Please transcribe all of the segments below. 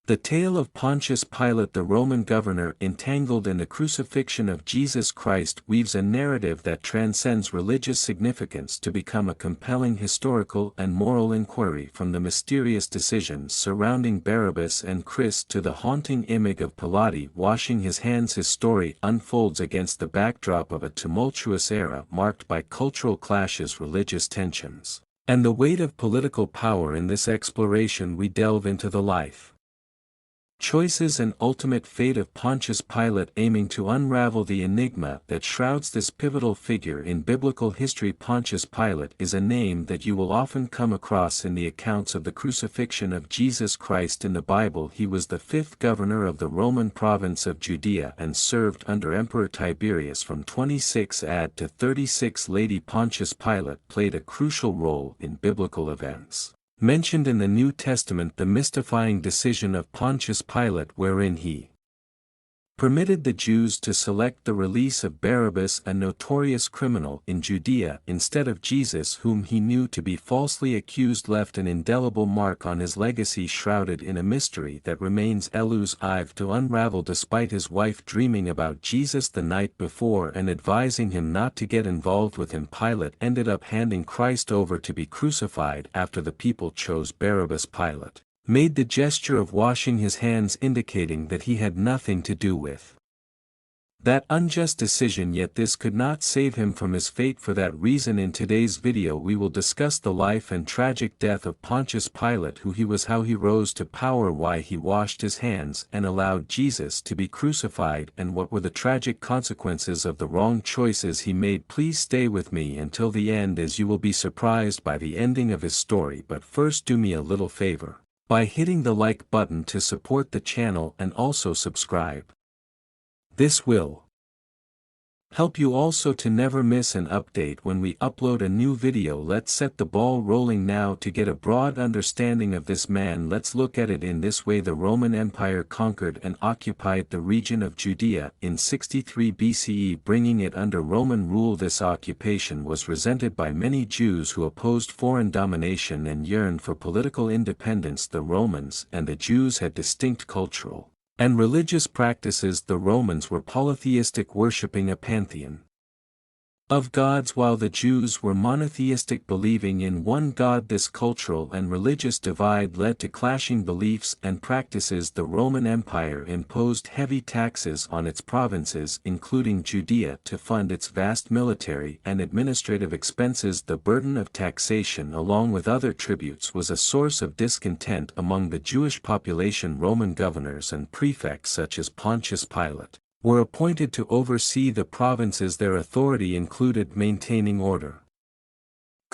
The tale of Pontius Pilate, the Roman governor entangled in the crucifixion of Jesus Christ, weaves a narrative that transcends religious significance to become a compelling historical and moral inquiry. From the mysterious decisions surrounding Barabbas and Christ to the haunting image of Pilate washing his hands, his story unfolds against the backdrop of a tumultuous era marked by cultural clashes, religious tensions, and the weight of political power. In this exploration we delve into the life, choices and ultimate fate of Pontius Pilate, aiming to unravel the enigma that shrouds this pivotal figure in biblical history. Pontius Pilate is a name that you will often come across in the accounts of the crucifixion of Jesus Christ in the Bible. He was the fifth governor of the Roman province of Judea and served under Emperor Tiberius from 26 AD to 36. Lady Pontius Pilate played a crucial role in biblical events mentioned in the New Testament. The mystifying decision of Pontius Pilate, wherein he permitted the Jews to select the release of Barabbas, a notorious criminal in Judea, instead of Jesus, whom he knew to be falsely accused, left an indelible mark on his legacy, shrouded in a mystery that remains elusive to unravel. Despite his wife dreaming about Jesus the night before and advising him not to get involved with him, Pilate ended up handing Christ over to be crucified. After the people chose Barabbas, Pilate made the gesture of washing his hands, indicating that he had nothing to do with that unjust decision. Yet this could not save him from his fate. For that reason, in today's video we will discuss the life and tragic death of Pontius Pilate, who he was, how he rose to power, why he washed his hands and allowed Jesus to be crucified, and what were the tragic consequences of the wrong choices he made. Please stay with me until the end, as you will be surprised by the ending of his story. But first, do me a little favor by hitting the like button to support the channel, and also subscribe. This will help you also to never miss an update when we upload a new video. Let's set the ball rolling now. To get a broad understanding of this man, let's look at it in this way. The Roman Empire conquered and occupied the region of Judea in 63 BCE, bringing it under Roman rule. This occupation was resented by many Jews who opposed foreign domination and yearned for political independence. The Romans and the Jews had distinct cultural and religious practices. The Romans were polytheistic, worshipping a pantheon of gods, while the Jews were monotheistic, believing in one God. This cultural and religious divide led to clashing beliefs and practices. The Roman Empire imposed heavy taxes on its provinces, including Judea, to fund its vast military and administrative expenses. The burden of taxation, along with other tributes, was a source of discontent among the Jewish population. Roman governors and prefects such as Pontius Pilate were appointed to oversee the provinces. Their authority included maintaining order,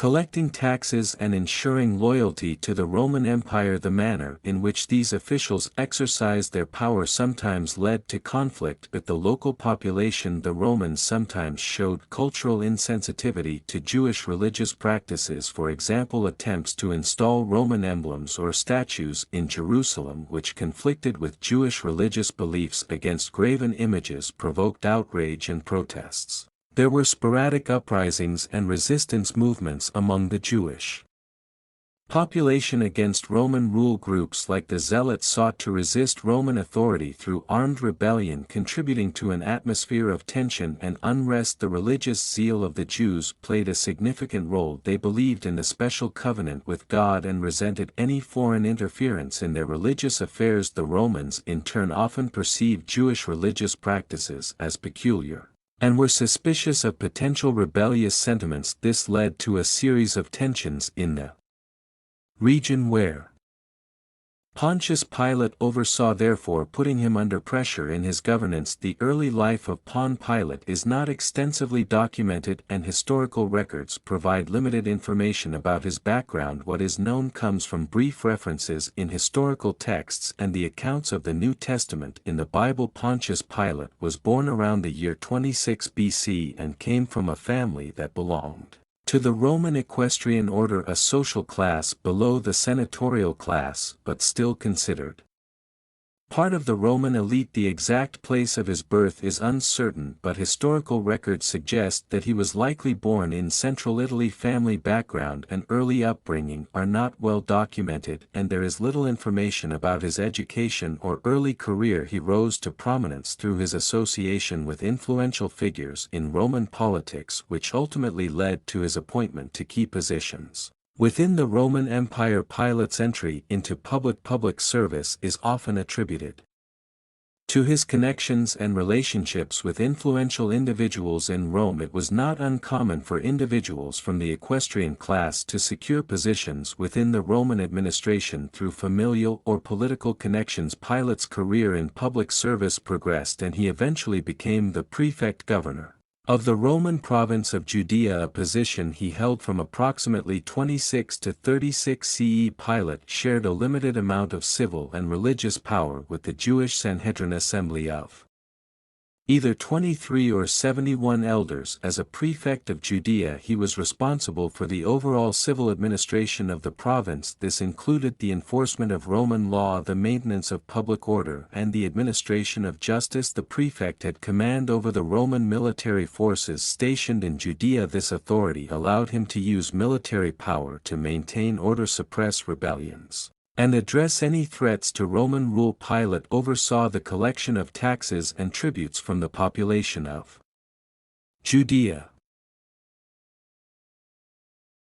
collecting taxes, and ensuring loyalty to the Roman Empire. The manner in which these officials exercised their power sometimes led to conflict with the local population. The Romans sometimes showed cultural insensitivity to Jewish religious practices. For example, attempts to install Roman emblems or statues in Jerusalem which conflicted with Jewish religious beliefs against graven images provoked outrage and protests. There were sporadic uprisings and resistance movements among the Jewish population against Roman rule. Groups like the Zealots sought to resist Roman authority through armed rebellion, contributing to an atmosphere of tension and unrest. The religious zeal of the Jews played a significant role. They believed in a special covenant with God and resented any foreign interference in their religious affairs. The Romans, in turn, often perceived Jewish religious practices as peculiar and were suspicious of potential rebellious sentiments. This led to a series of tensions in the region where Pontius Pilate oversaw, therefore putting him under pressure in his governance. The early life of Pon Pilate is not extensively documented, and historical records provide limited information about his background. What is known comes from brief references in historical texts and the accounts of the New Testament. In the Bible, Pontius Pilate was born around the year 26 BC and came from a family that belonged to the Roman equestrian order, a social class below the senatorial class, but still considered Part of the Roman elite. The exact place of his birth is uncertain, but historical records suggest that he was likely born in central Italy. Family background and early upbringing are not well documented, and there is little information about his education or early career. He rose to prominence through his association with influential figures in Roman politics, which ultimately led to his appointment to key positions within the Roman Empire. Pilate's entry into public service is often attributed to his connections and relationships with influential individuals in Rome. It was not uncommon for individuals from the equestrian class to secure positions within the Roman administration through familial or political connections. Pilate's career in public service progressed, and he eventually became the prefect governor of the Roman province of Judea, a position he held from approximately 26 to 36 CE. Pilate shared a limited amount of civil and religious power with the Jewish Sanhedrin assembly of either 23 or 71 elders. As a prefect of Judea, he was responsible for the overall civil administration of the province. This included the enforcement of Roman law, the maintenance of public order, and the administration of justice. The prefect had command over the Roman military forces stationed in Judea. This authority allowed him to use military power to maintain order, suppress rebellions, and address any threats to Roman rule. Pilate oversaw the collection of taxes and tributes from the population of Judea.